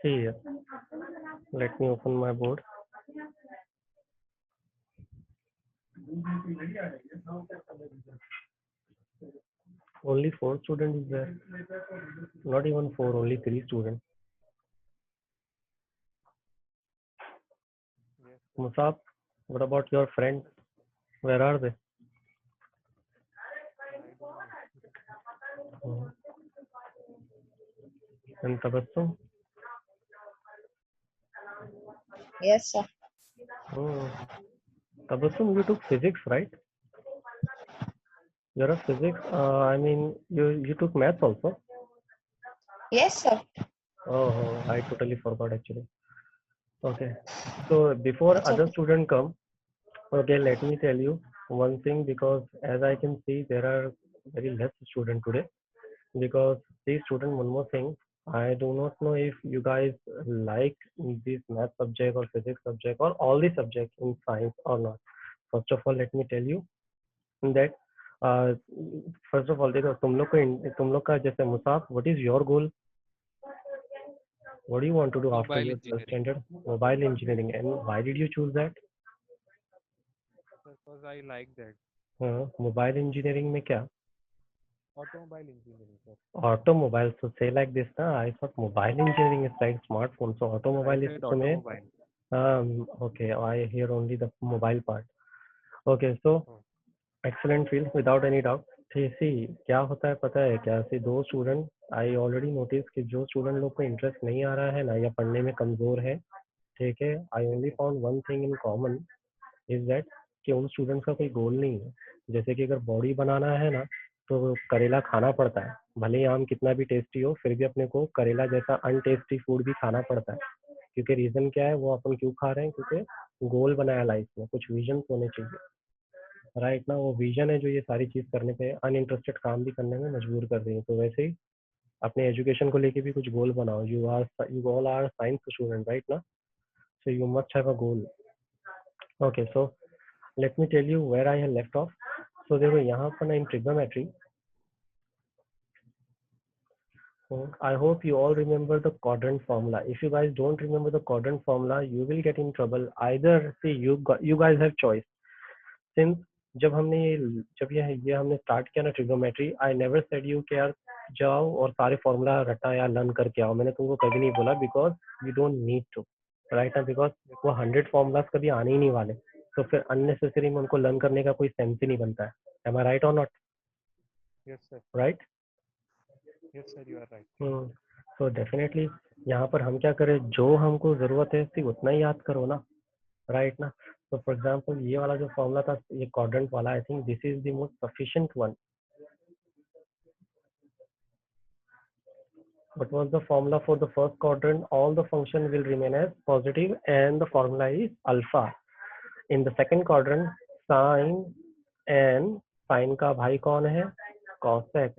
See here. Let me open my board. Only 4 students is there. Not even 4, only 3 students. Musab, what about your friends? Where are they? And Tabassum? Yes, sir. Tabassum, you took physics, right? You're a physics. I mean, you took maths also. Yes, sir. Oh, I totally forgot actually. Okay. So before It's other okay. students come, okay, let me tell you one thing, because as I can see, there are very less students today. Because these students, one more thing, I do not know if you guys like this math subject or physics subject or all the subjects in science or not. First of all, let me tell you that first of all, देखो तुम लोग का जैसे मुसाफ, what is your goal? What do you want to do after Mobile your 12th engineering. standard? Mobile engineering. And why did you choose that? Because I like that. Mobile engineering में क्या? Automobile engineering, sir. Automobile. So say like this, na? I thought mobile engineering is like smartphone. So I automobile is said तुम्हें automobile. okay. I hear only the mobile part. Okay, so excellent field without any doubt. सी क्या होता है पता है क्या? सी दो student I already notice कि जो स्टूडेंट लोग को इंटरेस्ट नहीं आ रहा है ना, या पढ़ने में कमजोर है, ठीक है, I only found one thing in common is that कि उन स्टूडेंट्स का कोई गोल नहीं है. जैसे कि अगर बॉडी बनाना है ना, तो करेला खाना पड़ता है. भले ही आम कितना भी टेस्टी हो, फिर भी अपने को करेला जैसा अनटेस्टी फूड भी खाना पड़ता है. क्योंकि रीजन क्या है, वो अपन क्यों खा रहे हैं? क्योंकि गोल बनाया लाइफ में, कुछ विजन होने चाहिए, राइट ना. वो विजन है जो ये सारी चीज करने पे अनइंटरेस्टेड काम भी करने में मजबूर कर रही है. तो वैसे ही अपने एजुकेशन को लेके भी कुछ गोल बनाओ. You all are science student, right ना. So you must have a goal. Okay, so let me tell you where I have left off. So देखो यहाँ पर ना in trigonometry, I hope you all remember the quadrant formula. If you guys don't remember the quadrant formula, you will get in trouble. Either see you guys have choice. Since जब ये हमने start किया ना trigonometry, I never said you कि यार जाओ और सारे फॉर्मूला रटा या लर्न करके आओ. मैंने तुमको कभी नहीं बोला, because you don't need to, right ना. बिकॉज वो 100 फॉर्मूलाज कभी आने ही नहीं वाले, तो फिर अननेसेसरी में उनको लर्न करने का कोई सेंस ही नहीं बनता है. एम आई राइट और not? Yes, sir. Right. Yes, sir. You are right. तो डेफिनेटली यहाँ पर हम क्या करें, जो हमको जरूरत है सिर्फ उतना ही याद करो ना, राइट ना. तो फॉर एग्जांपल ये वाला जो फॉर्मूला था, ये क्वाड्रेंट वाला, I think this is the most sufficient one. What was the formula for the first quadrant? All the function will remain as positive and the formula is alpha. In the second quadrant, sine and sine का भाई कौन है? cosec.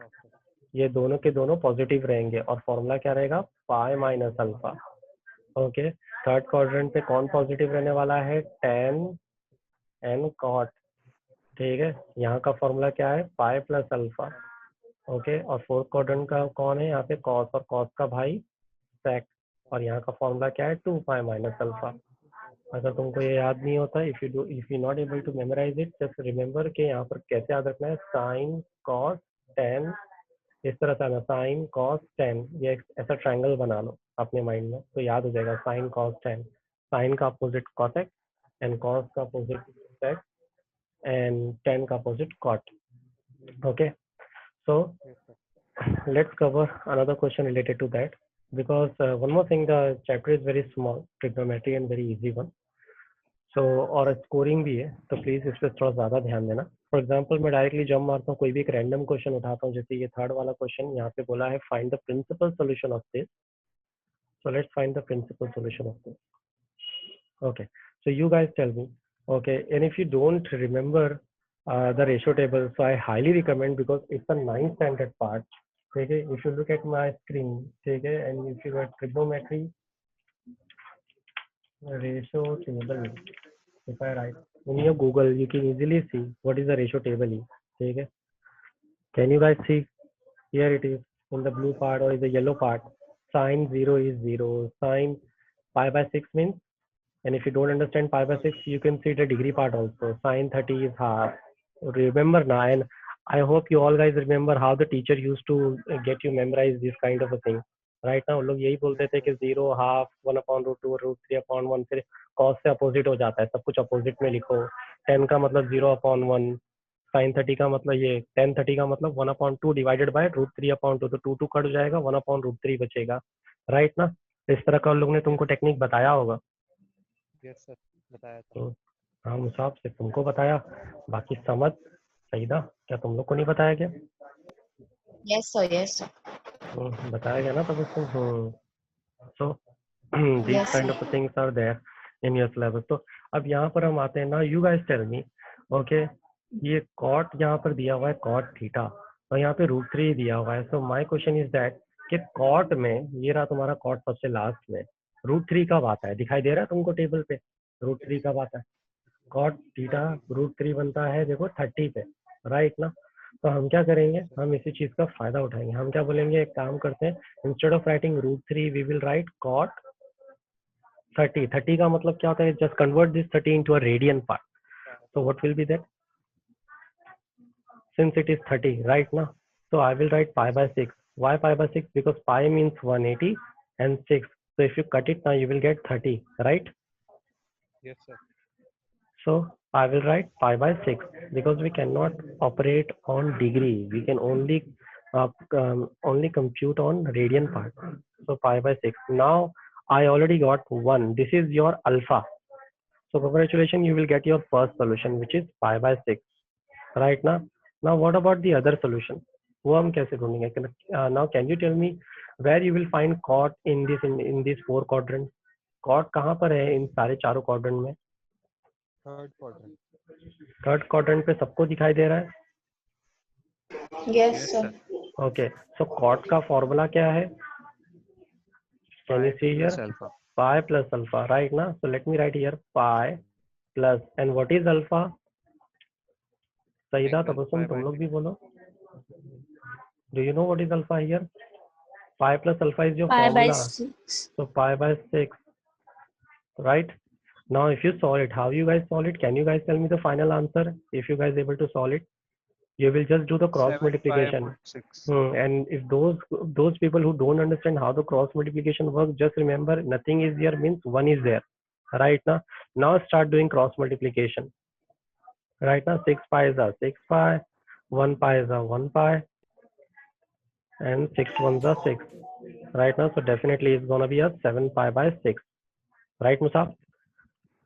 ये दोनों के दोनों positive रहेंगे और फॉर्मूला क्या रहेगा? Pi minus alpha. Okay. Third quadrant पे कौन पॉजिटिव रहने वाला है? tan and cot. ठीक है, यहाँ का फॉर्मूला क्या है? Pi plus alpha. ओके. और फोर्थ क्वाड्रेंट का कौन है यहाँ पे? cos, और cos का भाई sec. और यहाँ का फॉर्मूला क्या है? 2 पाई माइनस अल्फा. अगर तुमको ये याद नहीं होता, if you not able to memorize it, just remember कि यहाँ पर कैसे याद रखना है. साइन कॉस टेन, इस तरह से आना, साइन कॉस टेन, ये ऐसा ट्रायंगल बना लो अपने माइंड में, तो याद हो जाएगा. साइन कॉस टेन, साइन का अपोजिट कॉसेक एंड कॉस का अपोजिट सेक एंड टेन का opposite cot. Okay. So let's cover another question related to that, because one more thing, the chapter is very small, trigonometry, and very easy one. So और scoring भी है, तो please इस पर थोड़ा ज्यादा ध्यान देना. फॉर एग्जांपल मैं डायरेक्टली जंप मारता हूँ, कोई भी एक रैंडम क्वेश्चन उठाता हूँ. जैसे ये थर्ड वाला क्वेश्चन यहाँ पे बोला है find the principal solution of this. So let's find the principal solution of this. Okay, so you guys tell me. Okay, and if you don't remember the ratio table, so I highly recommend, because it's a 9th standard part. Okay, if you look at my screen, okay, and if you got trigonometry ratio table, if I write in your Google, you can easily see what is the ratio table. Okay, can you guys see? Here it is in the blue part or in the yellow part, sine 0 is 0. Sine pi by 6 means, and if you don't understand pi by 6, you can see the degree part also. Sine 30 is half. Remember now, and I hope you all guys remember how the teacher used to get you memorize this kind of a thing. Right ना लोग यही बोलते थे कि 0 half 1/√2 √3/1 फिर cos से opposite हो जाता है, सब कुछ अपोजिट में लिखो. 10 का मतलब 0/1, sin 30 का मतलब ये 10 30 का मतलब 1/2 डिवाइडेड बाय √3/2, तो 2 कट जाएगा, 1/√3 बचेगा. राइट ना, इस तरह का लोग ने तुमको टेक्निक बताया होगा. यस सर, बताया था. तो हाँ मुसाब से तुमको बताया, बाकी समझ सही था क्या? तुम लोग को नहीं बताया क्या? Yes, sir. Yes, sir. बताया गया ना तब उसको. सो these Yes, kind sir. of things are there in your syllabus. तो अब यहाँ पर हम आते हैं ना, you guys tell me, okay, ये cot यहाँ पर दिया हुआ है cot थीटा और यहाँ पे √3 दिया हुआ है. so my question is that कि cot में ये रहा तुम्हारा cot सबसे लास्ट में, √3 कब आता है? दिखाई दे रहा है तुमको टेबल पे √3 कब आता है? cot थीटा √3 बनता है देखो 30 पे. राइट ना, तो हम क्या करेंगे, हम इसी चीज का फायदा उठाएंगे. हम क्या बोलेंगे, एक काम करते हैं, instead of writing √3 we will write cot 30. 30 का मतलब क्या होता है? Just convert this 30 into a radian part. So what will be that? Since it is 30, right now, so I will write pi by 6. Why pi by 6? Because pi means 180 and 6. So if you cut it now, you will get 30, right? Yes sir. So I will write pi by 6 because we cannot operate on degree. We can only compute on radian part. So pi by 6. Now I already got 1. This is your alpha. So congratulations, you will get your first solution, which is pi by 6. Right now. Now what about the other solution? वो हम कैसे ढूंढेंगे? Now can you tell me where you will find cot in this 4 quadrant? Cot कहाँ पर है इन सारे चारों quadrant में? Third quadrant. Third quadrant पे सबको दिखाई दे रहा है? Yes, sir. Okay. So cot का formula क्या है? Can you see here? Alpha. Pi plus alpha, right now. So let me write here pi plus, and what is alpha? सही था तबस्सुम, तुम लोग भी बोलो. Do you know what is alpha here? Pi plus alpha is your Pi by formula. 6. So pi by 6, right? Now if you solve it, how you guys solve it? Can you guys tell me the final answer? If you guys able to solve it, you will just do the cross multiplication. 6. And if those people who don't understand how the cross multiplication works, just remember nothing is there means 1 is there. Right now, start doing cross multiplication. Right now 6 pi is a 6 pi, 1 pi is a 1 pi, and 6 ones are 6. Right now, so definitely it's gonna be a 7 pi by 6. Right, Musab?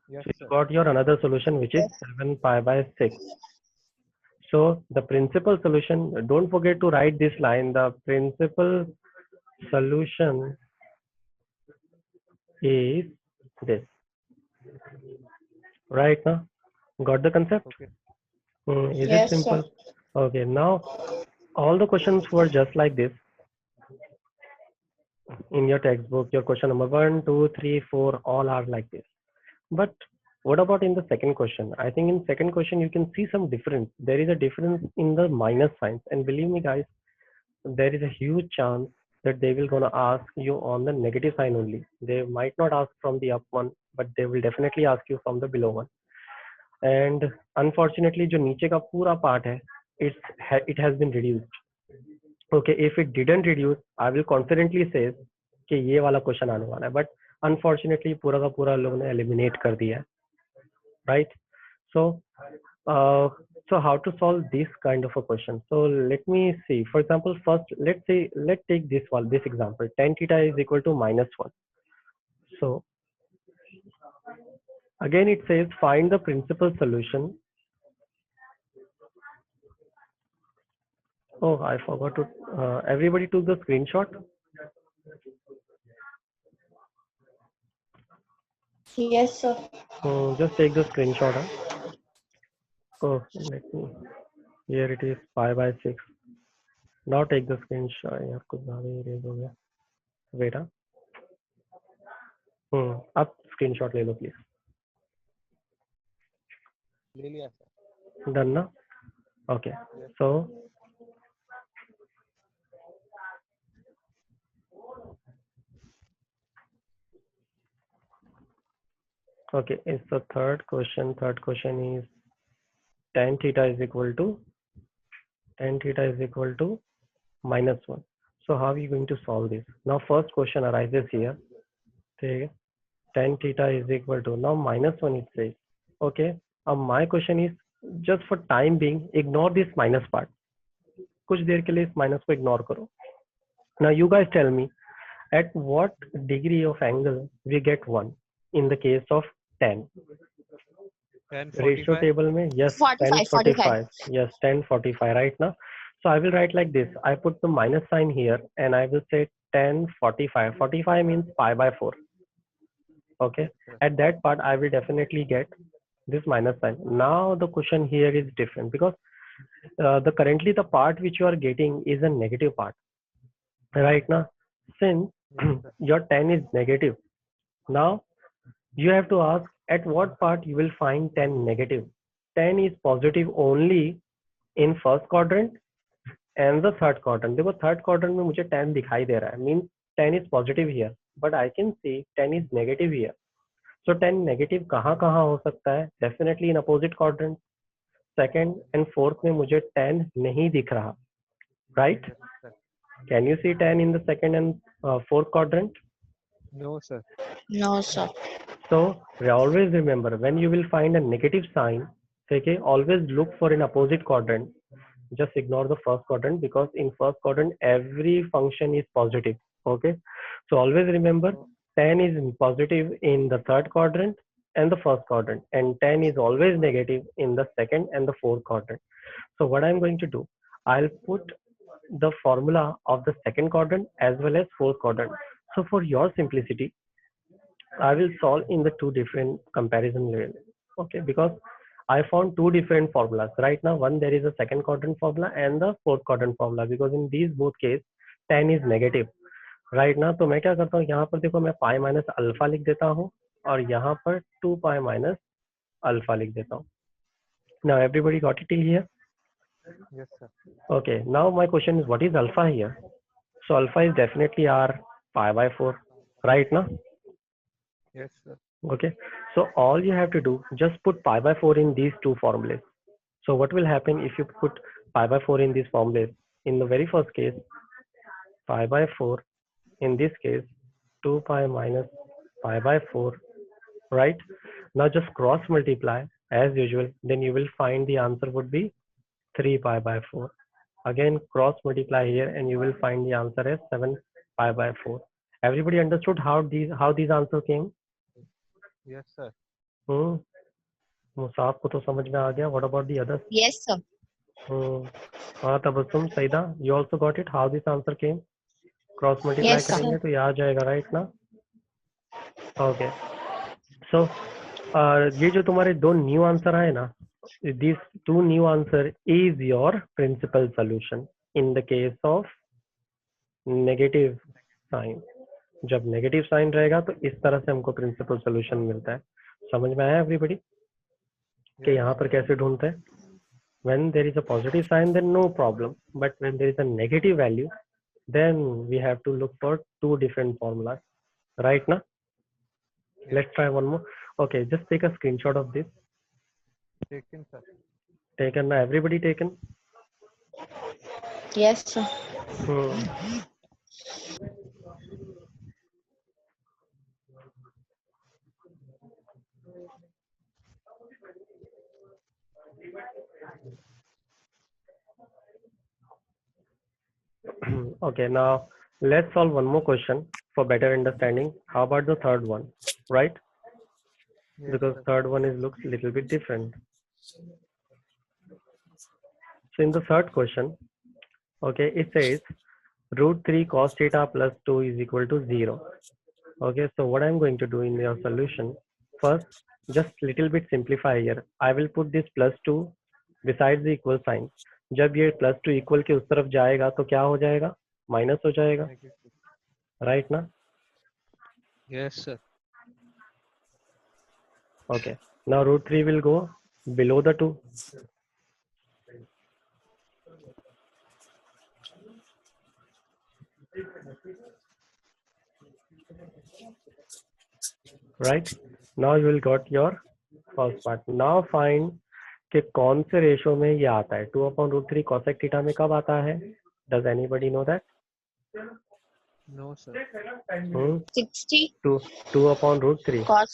Yes So sir. you got your another solution, which is 7 pi by 6. So the principal solution, don't forget to write this line. The principal solution is this. Right now, got the concept? Okay. Is Yes, it simple? sir. Okay, now all the questions were just like this. In your textbook, your question number 1, 2, 3, 4, all are like this. But what about in the second question? I think in second question, you can see some difference. There is a difference in the minus signs. And believe me, guys, there is a huge chance that they will gonna ask you on the negative sign only. They might not ask from the up one, but they will definitely ask you from the below one. And unfortunately, जो नीचे का पूरा part है, it has been reduced. Okay, if it didn't reduce, I will confidently say कि ये वाला question आने वाला है. But unfortunately, पूरा का पूरा लोग ने eliminate कर दिया है. Right? So how to solve this kind of a question? So let me see. For example, first let's take this example. Tan theta is equal to -1. So again it says find the principal solution. Oh, I forgot to. Everybody took the screenshot. Yes, sir. Just take the screenshot. Huh? Oh, let me. Here it is, pi by 6. Now take the screenshot. यार कुछ ज़्यादा ही erase हो गया. Wait. अब screenshot ले लो please. ले लिया sir. Done ना? Okay. So Okay, it's the third question. Third question is tan theta is equal to -1. So how are you going to solve this? Now first question arises here. Okay, tan theta is equal to, now -1 it says. Okay, my question is, just for time being, ignore this minus part. कुछ देर के लिए इस minus को ignore करो. Now you guys tell me, at what degree of angle we get 1 in the case of tan? 10, Ratio 45. table में, yes, 45, 10:45. Yes, 10:45 right now. So I will write like this. I put the minus sign here and I will say 10:45. 45 means pi by 4. Okay. Yes, At that part, I will definitely get this minus sign. Now the question here is different because currently the part which you are getting is a negative part. Right now, since yes, sir. your 10 is negative, now you have to ask at what part you will find 10 negative. 10 is positive only in first quadrant and the third quadrant. देखो third quadrant में मुझे 10 दिखाई दे रहा है, means 10 is positive here, but I can see 10 is negative here. So 10 negative कहाँ कहाँ हो सकता है? Definitely in opposite quadrant. Second and fourth में मुझे 10 नहीं दिख रहा, right? Yes, sir. Can you see 10 in the second and fourth quadrant? No, sir. No, sir. So always remember, when you will find a negative sign, okay, always look for an opposite quadrant. Just ignore the first quadrant because in first quadrant every function is positive. Okay, so always remember 10 is positive in the third quadrant and the first quadrant, and 10 is always negative in the second and the fourth quadrant. So what I'm going to do, I'll put the formula of the second quadrant as well as fourth quadrant. So for your simplicity, I will solve in the two different comparison level. Okay, because I found two different formulas. Right now, one there is a second quadrant formula and the fourth quadrant formula, because in these both case 10 is negative. Right now, तो मैं क्या करता हूँ, यहाँ पर देखो मैं pi minus alpha लिख देता हूँ और यहाँ पर 2 पाई माइनस अल्फा लिख देता हूँ. Now everybody got it till here? Yes, sir. Okay, now my question is, what is alpha here? So alpha is definitely r pi by 4, right now? Yes, sir. Okay, so all you have to do, just put pi by 4 in these two formulas. So what will happen if you put pi by 4 in these formulas? In the very first case, pi by 4, in this case 2 pi minus pi by 4, right? Now just cross multiply as usual, then you will find the answer would be 3 pi by 4. Again cross multiply here and you will find the answer as 7 pi by 4. Everybody understood how these answers came? Yes, sir. मुसाफ को तो समझ में आ गया. What about the others? Yes, sir. हाँ Tabassum, Saeeda, you also got it how this answer came? Cross multiply Yes, sir. करेंगे तो ये आ जाएगा, right ना? Okay. So ये जो तुम्हारे दो न्यू आंसर आए ना, these two new answer is your principal solution in the case of negative sign. जब नेगेटिव साइन रहेगा तो इस तरह से हमको प्रिंसिपल सोल्यूशन मिलता है. समझ में आया एवरीबॉडी कि यहाँ पर कैसे ढूंढते हैं? When there is a positive sign, then no problem, but when there is a negative value, then we have to look for two different formulas, right now? Yes. Let's try one more. Okay, just take a screenshot of this. Taken, sir. Taken? Everybody taken? Yes, sir. Okay, now let's solve one more question for better understanding. How about the third one, right? Yes, Because sir. third one is looks a little bit different. So in the third question, okay, it says √3 cos theta plus 2 is equal to 0. Okay, so what I'm going to do in your solution, first just little bit simplify here. I will put this plus 2 besides the equal sign. जब ये plus two equal के उस तरफ जाएगा तो क्या हो जाएगा? माइनस हो जाएगा, Negative. राइट ना? Yes, sir. Okay, now √3 will go below the 2. Right, Now you will got your first part. Now find कि कौन से रेशो में ये आता है. 2/√3 cosec theta में कब आता है? Does anybody know that? No, sir. 60 2/√3. cos.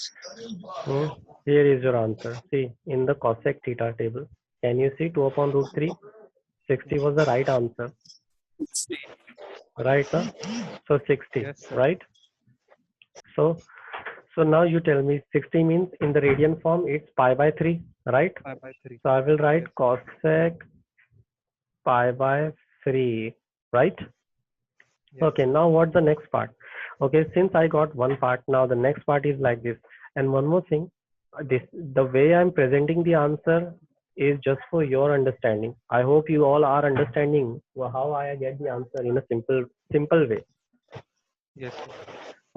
Here is your answer. See in the cosec theta table. Can you see 2/√3? 60 was the right answer. Right, huh? So 60, Yes, sir. right? So now you tell me 60 means in the radian form it's pi by 3, right? 5/3. So I will write Yes. cosec pi by 3, right? Yes. Okay, now what's the next part? Okay, since I got one part, now the next part is like this. And one more thing, the way I'm presenting the answer is just for your understanding. I hope you all are understanding how I get the answer in a simple way. Yes, sir.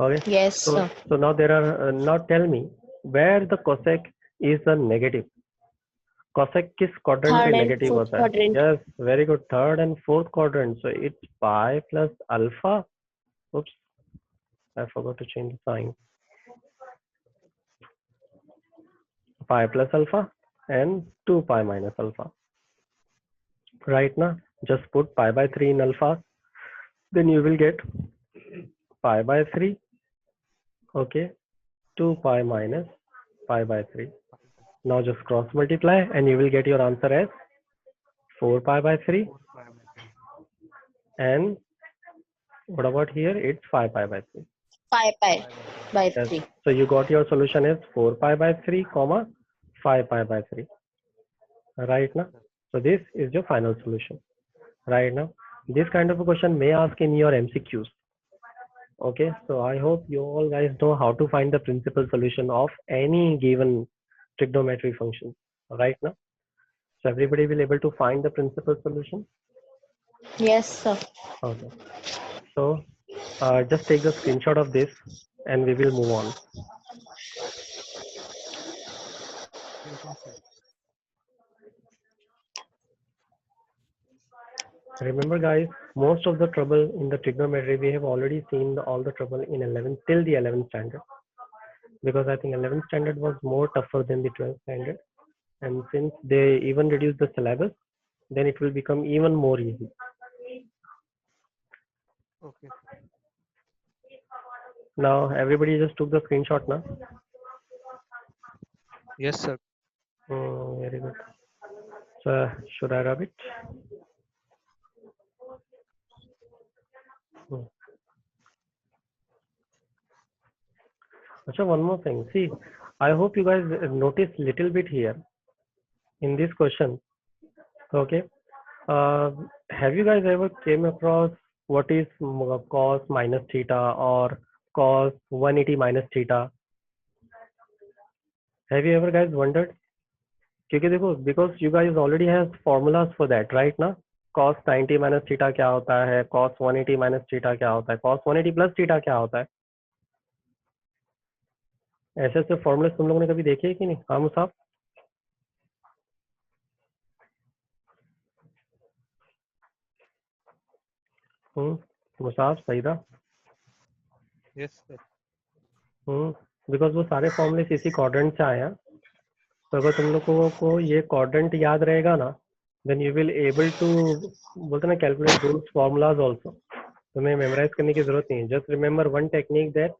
Okay. Yes, sir. So now there are now tell me where the cosec is a negative. Cosec किस quadrant Third पे and negative fourth होता है? quadrant. Yes, very good. Third and fourth quadrant. So it's pi plus alpha. Oops, I forgot to change the sign. Pi plus alpha and 2 pi minus alpha. Right now, just put pi by 3 in alpha. Then you will get pi by 3. Okay, 2 pi minus pi by 3. Now just cross multiply and you will get your answer as 4 pi by 3. 4 pi/3. And what about here? It's 5 pi by 3. 5 pi by Yes. 3. So you got your solution as 4 pi by 3 comma 5 pi by 3. Right now. So this is your final solution. Right now. This kind of a question may ask in your MCQs. Okay. So I hope you all guys know how to find the principal solution of any given trigonometry function. Right now. So everybody will able to find the principal solution. Yes, sir. Okay. So just take the screenshot of this and we will move on. Taken, sir. Remember guys, most of the trouble in the trigonometry, we have already seen all the trouble in 11th till the 11th standard. Because I think 11th standard was more tougher than the 12th standard. And since they even reduced the syllabus, then it will become even more easy. Okay. Now everybody just took the screenshot now. Yes, sir. Very good. So should I rub it? So one more thing. See, I hope you guys notice little bit here in this question. Okay. Have you guys ever came across what is cos minus theta or cos 180 minus theta? Have you ever guys wondered? क्योंकि देखो, because you guys already have formulas for that, right ना? Cos 90 minus theta क्या होता है? Cos 180 minus theta क्या होता है? Cos 180 plus theta क्या होता है? ऐसे ऐसे फॉर्मूले तुम लोगों ने कभी देखे कि नहीं? हाँ मुसाफ? मुसाफ सही था? Yes, sir. बिकॉज वो सारे फॉर्मूले इसी क्वाड्रेंट से आए हैं. तो अगर तुम लोगों को ये क्वाड्रेंट याद रहेगा ना, then you will able to बोलते ना कैलकुलेट दोस फॉर्मूलाज आल्सो. तुम्हें मेमोराइज करने की जरूरत नहीं है. Just remember one technique that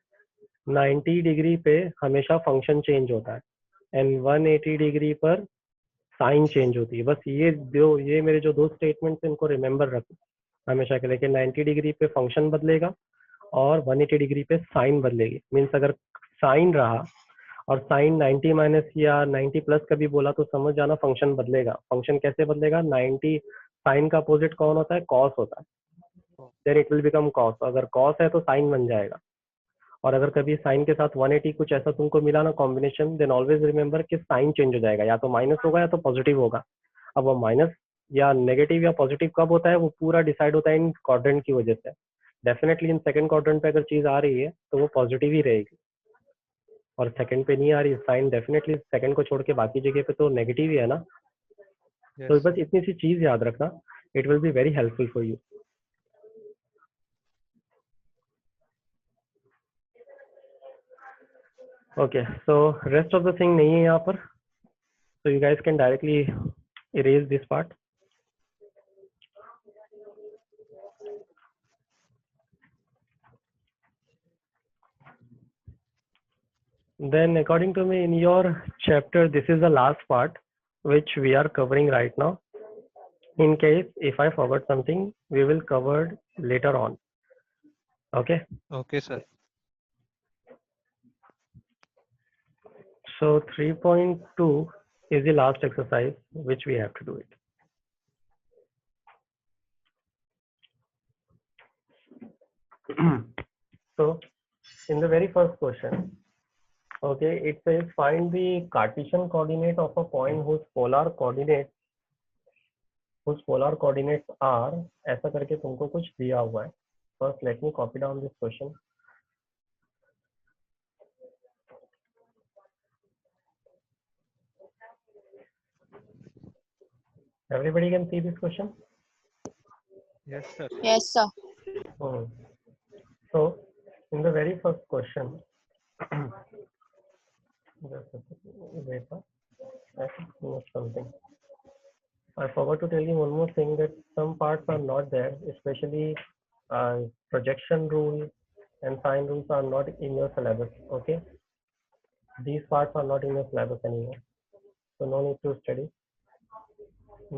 90 degree पे हमेशा फंक्शन चेंज होता है एंड 180 डिग्री पर साइन चेंज होती है. बस ये मेरे जो दो स्टेटमेंट्स इनको रिमेंबर रखो हमेशा के लिए कि 90 डिग्री पे फंक्शन बदलेगा और 180 डिग्री पे साइन बदलेगी. मीन्स अगर साइन रहा और साइन 90 माइनस या 90 प्लस कभी बोला तो समझ जाना फंक्शन बदलेगा. फंक्शन कैसे बदलेगा? 90 साइन का अपोजिट कौन होता है? कॉस होता है. Then it will become cos. अगर कॉस है तो साइन बन जाएगा. और अगर कभी साइन के साथ 180 कुछ ऐसा तुमको मिला ना कॉम्बिनेशन, देन ऑलवेज रिमेंबर कि साइन चेंज हो जाएगा. या तो माइनस होगा या तो पॉजिटिव होगा. अब वो माइनस या नेगेटिव या पॉजिटिव कब होता है वो पूरा डिसाइड होता है इन क्वाड्रेंट की वजह से. डेफिनेटली इन सेकंड क्वाड्रेंट पे अगर चीज आ रही है तो वो पॉजिटिव ही रहेगी और सेकंड पे नहीं आ रही साइन, डेफिनेटली सेकंड को छोड़ के बाकी जगह पे तो नेगेटिव ही है ना. Yes, तो sir. बस इतनी सी चीज याद रखना. It will be very helpful for you. Okay, so rest of the thing नहीं है यहाँ पर, so you guys can directly erase this part. Then according to me, in your chapter, this is the last part which we are covering right now. In case if I forgot something, we will cover later on. Okay. Okay, sir. So 3.2 is the last exercise which we have to do it. So in the very first question, okay, it says find the Cartesian coordinate of a point whose polar coordinates are, ऐसा करके तुमको कुछ दिया हुआ है. First, let me copy down this question. Everybody can see this question. Yes, sir. Yes, sir. So in the very first question, something. I forgot to tell you one more thing, that some parts are not there, especially projection rule and sign rules are not in your syllabus. Okay, these parts are not in your syllabus anymore, so no need to study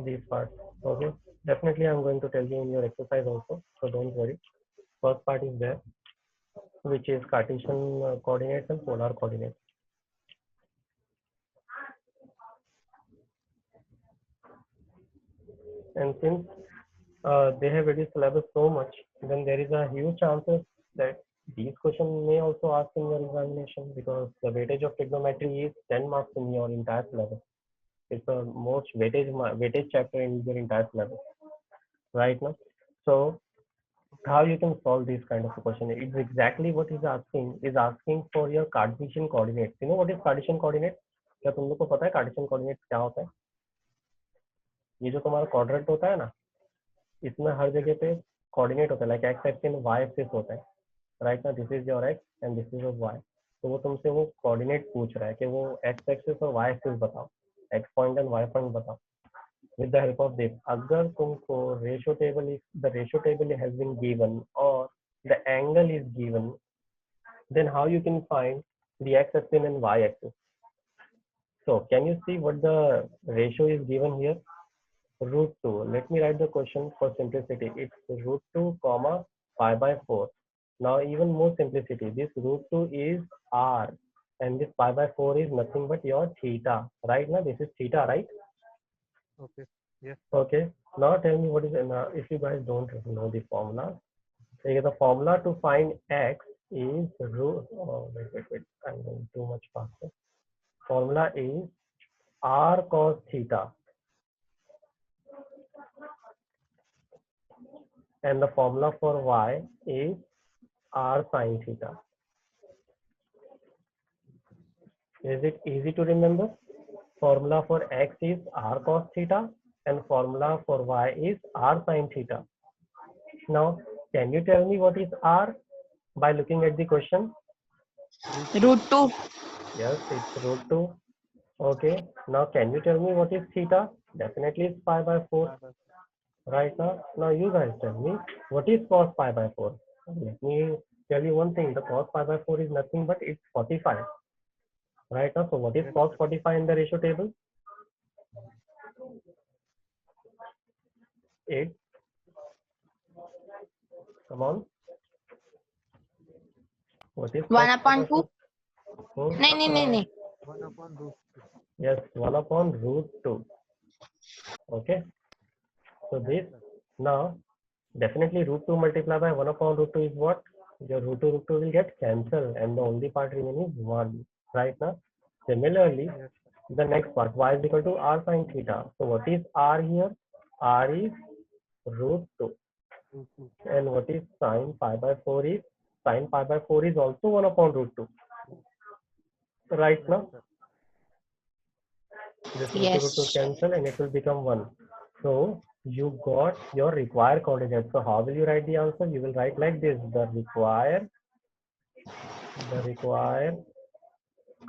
these parts. Okay, definitely I'm going to tell you in your exercise also, so don't worry. First part is there, which is Cartesian coordinates and polar coordinates. And since they have reduced syllabus so much, then there is a huge chances that these questions may also ask in your examination, because the weightage of trigonometry is 10 marks in your entire syllabus. It's the most weightage chapter in your entire syllabus right now. So how you can solve this kind of a question? It's exactly what he's asking. Is asking for your Cartesian coordinates. You know what is Cartesian coordinates? क्या तुम लोग को पता है Cartesian coordinates क्या होता है? ये जो तुम्हारा quadrant होता है ना, इसमें हर जगह पे कोऑर्डिनेट होता है, like x axis and y axis होता है, राइट ना. This is your x and this is your y. तो वो तुमसे वो कोऑर्डिनेट पूछ रहा है कि वो एक्स एक्सिस और वाई एक्सिस बताओ, X point and Y point बताओ with the help of this. अगर तुमको ratio table, the ratio table has been given और the angle is given, then how you can find the x axis and y axis? So can you see what the ratio is given here? Root 2. Let me write the question for simplicity. It's root 2 comma pi by 4. Now even more simplicity, this root 2 is r and this pi by 4 is nothing but your theta, right? Now this is theta, right? Okay. Yes. Okay, now tell me what is, if you guys don't know the formula, the formula to find x is root, wait, I'm going too much faster. Formula is r cos theta, and the formula for y is r sin theta. Is it easy to remember? Formula for x is r cos theta and formula for y is r sin theta. Now can you tell me what is r by looking at the question? Root 2. Yes, it's root 2. Okay, now can you tell me what is theta? Definitely it's pi by 4. Right now you guys tell me what is cos pi by 4. Let me tell you one thing, the cos pi by 4 is nothing but it's 45. Right now, so what is cos 45 in the ratio table? It, come on, what is 1 upon 2. नहीं. 1 upon root 2. Yes, 1 upon root 2. Okay, so this, now definitely root 2 multiplied by 1 upon root 2 is what? Your root 2 will get cancelled and the only part remaining is 1. Right now, similarly, Yes. the next part, y is equal to r sin theta. So what is r here? R is root 2. Root 2. And what is sin pi by 4 is? Sin pi by 4 is also 1 upon root 2. Right now, this root 2 cancel and it will become 1. So you got your required coordinates. So how will you write the answer? You will write like this: the required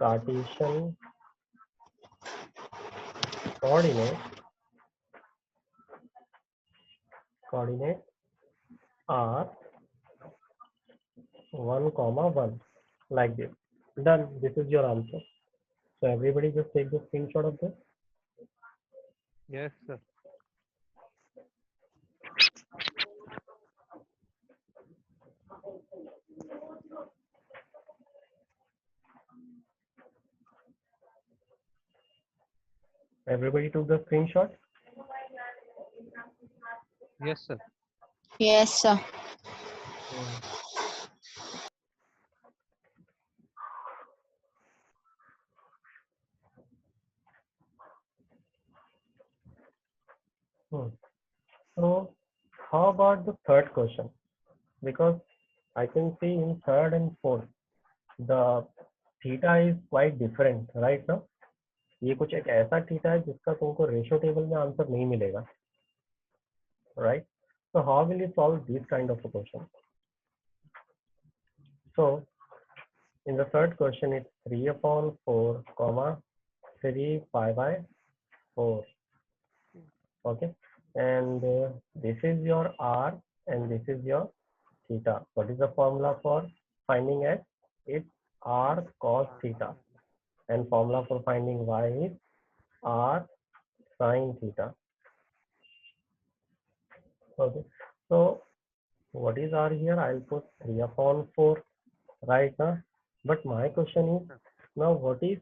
Cartesian coordinate are 1, 1 like this. Done. This is your answer. So everybody just take the screenshot of this. Yes, sir. Everybody took the screenshot. Yes, sir. Yes, sir. So how about the third question? Because I can see in third and fourth, the theta is quite different right now. ये कुछ एक ऐसा theta है जिसका तुमको ratio table में answer नहीं मिलेगा, right? So how will you solve these kind of a question? So in the third question, it's 3/4, 3 pi by 4. Okay, and this is your r and this is your theta. What is the formula for finding x? It's r cos theta, and formula for finding y is r sin theta. Okay, so what is r here? I'll put 3/4 right now. But my question is now, what is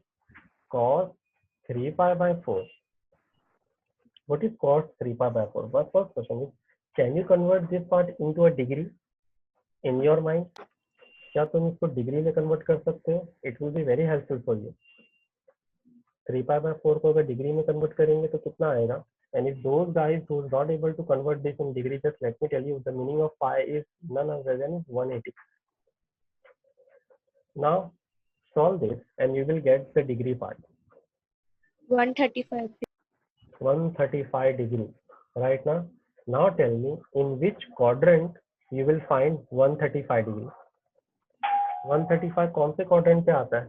cos 3 pi by 4? What is cos 3 pi by 4? But first question is, can you convert this part into a degree in your mind? क्या तुम इसको degree में convert कर सकते हो? It will be very helpful for you. 3 pi by 4 को अगर degree में कन्वर्ट करेंगे तो कितना आएगा? And if those guys who is not able to convert this in degree, just let me tell you, the meaning of pi is none other than 180. Now solve this and you will get the degree part. 135. 135 degree right now. Now tell me in which quadrant you will find 135 degree. 135 कौन से quadrant पे आता है?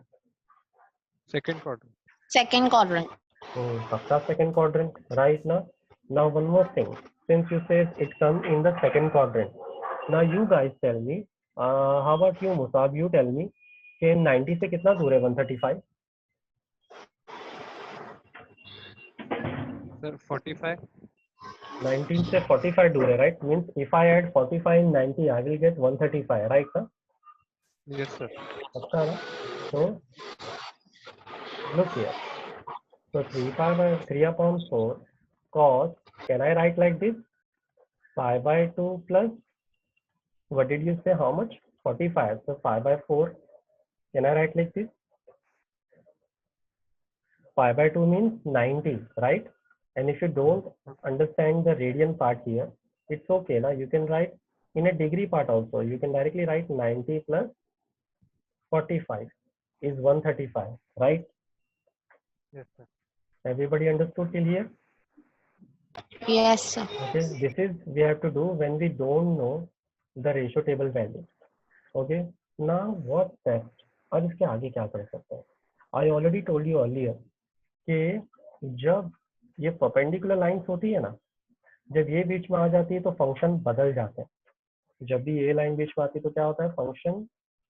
Second quadrant. Second quadrant. पक्का second quadrant right now. Now one more thing, since you said it comes in the second quadrant, now you guys tell me, how about you Musab, you tell me कि 90 से कितना दूर है 135? Sir, 45. 19 से 45 दूर है, right? Means if I add 45 in 90, I will get 135, right sir? Yes, sir. पक्का ना? So look here. So 3 pi by 3/4 cos, can I write like this? Pi by 2 plus, what did you say, how much? 45. So pi by 4, can I write like this? Pi by 2 means 90, right? And if you don't understand the radian part here, it's okay. Now you can write in a degree part also. You can directly write 90 plus 45 is 135, right? Yes, sir. Everybody understood till here? Yes, sir. Okay, this is we have to do when we don't know the ratio table value. Okay, now what next? अब इसके आगे क्या कर सकते हैं? I already told you earlier कि जब ये परपेंडिकुलर लाइंस होती है ना, जब ये बीच में आ जाती है तो फंक्शन बदल जाते हैं. जब भी ये लाइन बीच में आती है तो क्या होता है? फंक्शन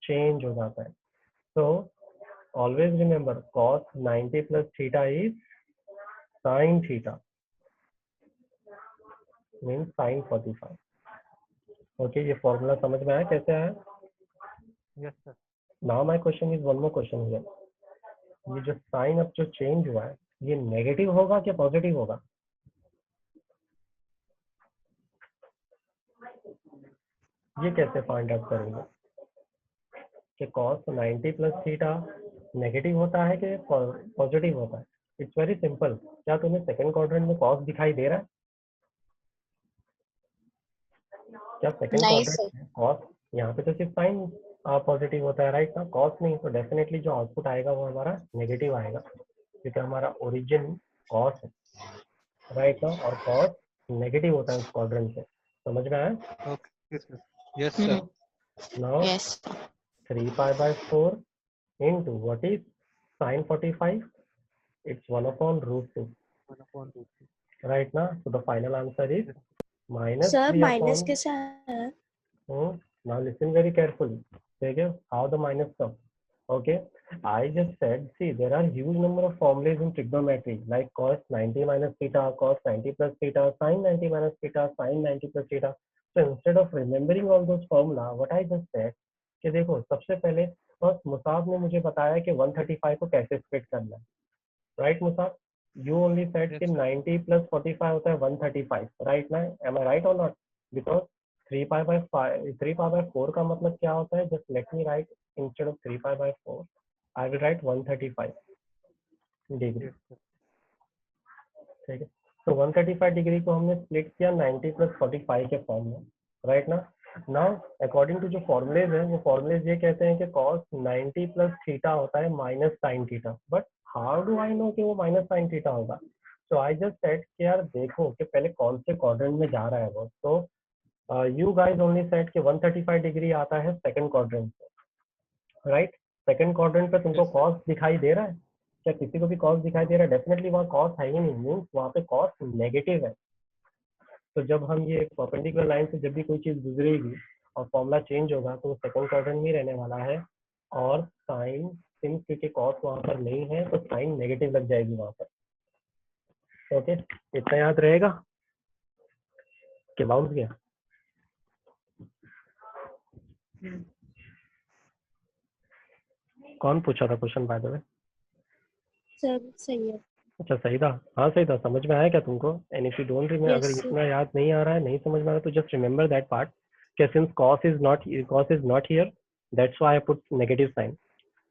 चेंज हो जाता है. So always remember cos 90 plus theta is sin theta, means sin 45. Okay, ये फॉर्मूला समझ में आया कैसे आया? Yes, sir. Now my question is one more question here. ये जो साइन अब जो चेंज हुआ है, ये नेगेटिव होगा कि पॉजिटिव होगा? ये कैसे फाइंड आउट करेंगे कि cos 90 प्लस थीटा नेगेटिव होता है कि पॉजिटिव होता है? It's very simple. क्या तुम्हें सेकंड क्वाड्रेंट में cos दिखाई दे रहा है? क्या सेकंड नहीं क्वाड्रेंट में cos? यहाँ पे तो सिर्फ साइन पॉजिटिव होता है, राइट ना? cos नहीं, तो डेफिनेटली जो आउटपुट आएगा वो हमारा नेगेटिव आएगा, क्योंकि हमारा ओरिजिन cos है, राइट ना? और cos नेगेटिव होता है उस क्वाड्रेंट से. समझ में आया? Okay, sir. Yes, sir. Now Yes, sir. 3 pi by 4 into what is Sine 45, it's 1 upon root 2. 1 upon root 2. Right now, so the final answer is minus Sir, 3 minus upon. के साथ. Now listen very carefully. Okay, how the minus come? Okay, I just said, see, there are huge number of formulas in trigonometry, like cos 90 minus theta, cos 90 plus theta, sin 90 minus theta, sin 90 plus theta. So instead of remembering all those formula, what I just said, कि देखो सबसे पहले बस Musab ने मुझे बताया कि 135 को कैसे स्प्लिट करना है, right Musab? You only said Yes, कि sir. 90 plus 45 होता है 135, right ना? Am I right or not? Because 3 pi by 4 का मतलब क्या होता है? Just let me write instead of 3 pi by 4, I will write 135 degree. Yes, sir. ठीक है, तो 135 डिग्री को हमने स्प्लिट किया 90 प्लस 45 के फॉर्म में, राइट ना? नाउ अकॉर्डिंग टू जो फॉर्मुलेज है, वो फॉर्मुलेज ये कहते हैं कि cos 90 प्लस थीटा होता है minus sine theta. But how do I know कि वो माइनस साइन थीटा होगा? सो आई जस्ट सेड कि यार देखो कि पहले कौन से क्वाड्रेंट में जा रहा है वो. तो यू गाइज ओनली सेड कि 135 डिग्री आता है सेकंड क्वाड्रेंट से, राइट? सेकंड क्वाड्रेंट पे तुमको Yes, sir. कॉस दिखाई दे रहा है? क्या किसी को भी कॉस दिखाई दे रहा है? डेफिनेटली वहाँ कॉस है ही नहीं, मीन्स वहाँ पे कॉस नेगेटिव है. तो जब हम ये परपेंडिकुलर लाइन से जब भी कोई चीज गुजरेगी और फॉर्मूला चेंज होगा तो वो सेकंड क्वाड्रेंट में रहने वाला है. और साइन, सिंस क्योंकि कॉस वहाँ पर नहीं है तो साइन नेगेटिव लग जाएगी वहाँ पर. ओके, इतना याद रहेगा कि बाउंस गया? कौन पूछा था question by the way? Sir सही है. अच्छा सही था, हाँ सही था. समझ में आया क्या तुमको? And if you don't remember, Yes, अगर sir. इतना याद नहीं आ रहा है, नहीं समझ में आ रहा, तो जस्ट रिमेंबर दैट पार्ट कि since cos is not here, that's why I put negative sign.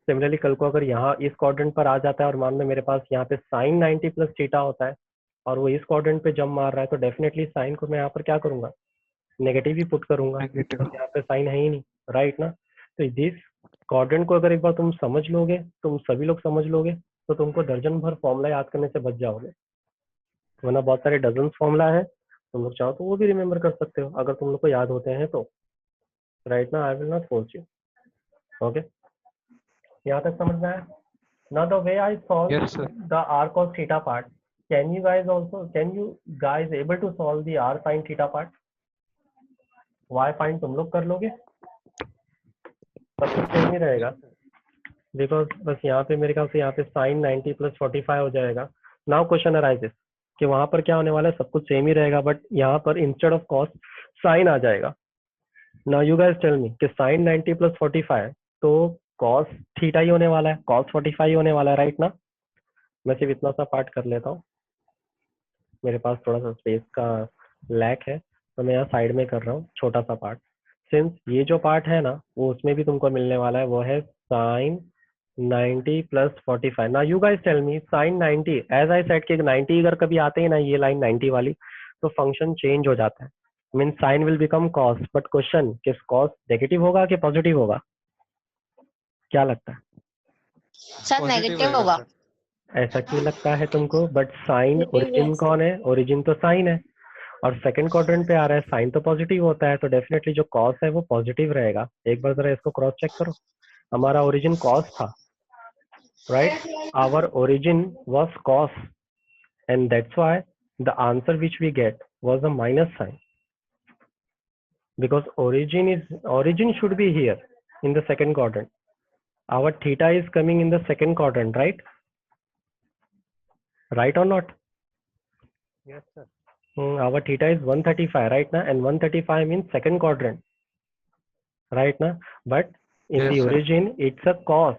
Similarly कल को अगर यहाँ इस क्वाड्रेंट पर आ जाता है और मान लो मेरे पास यहाँ पे sin 90 प्लस थीटा होता है और वो इस क्वाड्रेंट पे जंप मार रहा है, तो डेफिनेटली साइन को मैं यहाँ पर क्या करूंगा? नेगेटिव ही पुट करूंगा. Negative. यहाँ पे साइन है ही नहीं, राइट ना? तो दिस क्वाड्रेंट को अगर एक बार तुम समझ लोगे, तुम सभी लोग समझ लोगे, तो तुमको दर्जन भर फॉर्मूला याद करने से बच जाओगे. वरना बहुत सारे डजन फॉर्मूला है, तुम लोग चाहो तो वो भी रिमेम्बर कर सकते हो अगर तुम लोग को याद होते हैं तो, राइट ना? I will not force you. Okay, यहाँ तक समझ में आया? Now the way I solve Yes, sir. the r cos theta part, can you guys able to solve the r sin theta part? y find तुम लोग कर लोगे? सब कुछ सेम ही रहेगा, बिकॉज बस यहाँ पे मेरे ख्याल से यहाँ पे sin 90 प्लस 45 हो जाएगा. नाउ क्वेश्चन अराइजेस कि वहां पर क्या होने वाला है? सब कुछ सेम ही रहेगा, बट यहाँ पर इंस्टेड ऑफ कॉस साइन आ जाएगा. Now you guys tell me कि sin 90 प्लस 45 तो cos थीटा ही होने वाला है, cos 45 ही होने वाला है, राइट ना? मैं सिर्फ इतना सा पार्ट कर लेता हूँ, मेरे पास थोड़ा सा स्पेस का लैक है, तो मैं यहाँ साइड में कर रहा हूँ छोटा सा पार्ट. सिंस ये जो पार्ट है ना, वो उसमें भी तुमको मिलने वाला है, वो है sin 90 प्लस 45. ना you guys tell me sin 90, as I said कि 90 अगर कभी आते हैं ना, ये लाइन 90 वाली, तो फंक्शन चेंज हो जाता है, mean sine will become cos. But question कि कॉस नेगेटिव होगा कि पॉजिटिव होगा? क्या लगता है? सर Positive नेगेटिव रहेगा, होगा. sir. ऐसा क्यों लगता है तुमको? बट साइन Negative ओरिजिन है, कौन है? ओरिजिन तो साइन है, और सेकंड क्वाड्रेंट पे आ रहा है, साइन तो पॉजिटिव होता है, तो डेफिनेटली जो कॉस है वो पॉजिटिव रहेगा. एक बार जरा इसको क्रॉस चेक करो. हमारा ओरिजिन कॉस था, right? Our origin was cos, and that's why the answer which we get was a minus sine, because origin should be here in the second quadrant. Our theta is coming in the second quadrant, right? Right or not? Yes, sir. Our theta is 135, right now, and 135 means second quadrant, right now. But in Yes, the sir. origin, it's a cos.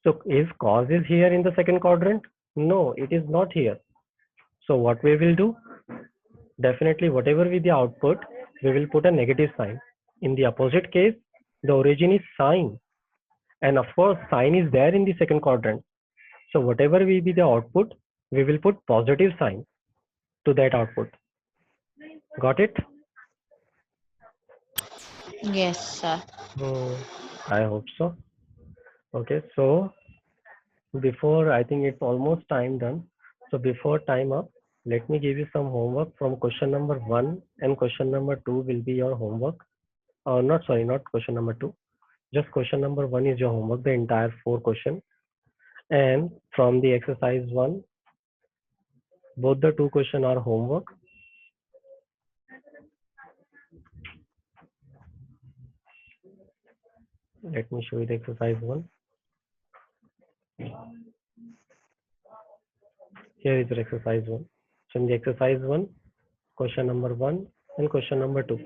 So is cos is here in the second quadrant? No, it is not here. So what we will do? Definitely, whatever be the output, we will put a negative sign. In the opposite case, the origin is sine, and of course, sine is there in the second quadrant. So whatever will be the output, we will put positive sign to that output. Got it? Yes, sir. I hope so. Okay, so before, I think it's almost time done. So before time up, let me give you some homework from question number 1 and question number 2 will be your homework. Not question number 2. Just question number 1 is your homework, the entire 4 questions. And from the exercise 1, both the two questions are homework. Let me show you the exercise 1. Here is the exercise 1. So in the exercise 1, question number 1 and question number 2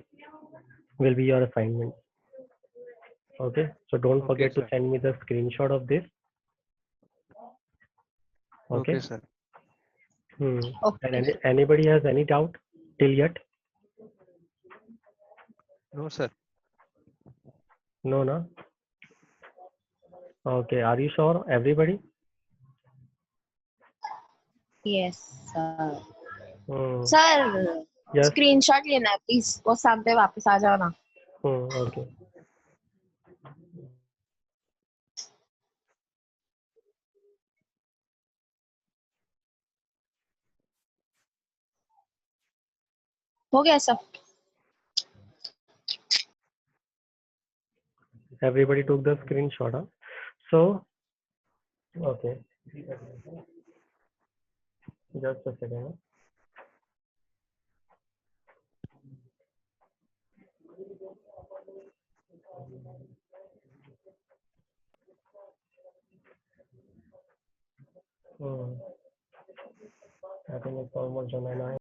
will be your assignment. Okay, so don't Okay, forget to sir. send me the screenshot of this. Okay. Okay, sir. And Okay. anybody has any doubt till yet? No, sir. No, no. Okay, are you sure, everybody? Yes, sir. Hmm. Sir Yes. Screenshot लेना है please, वो सामने वापस आ जाओ ना. Okay. हो गया sir. Everybody took the screenshot, huh? So, okay. Just a second. Huh? I think it's almost done.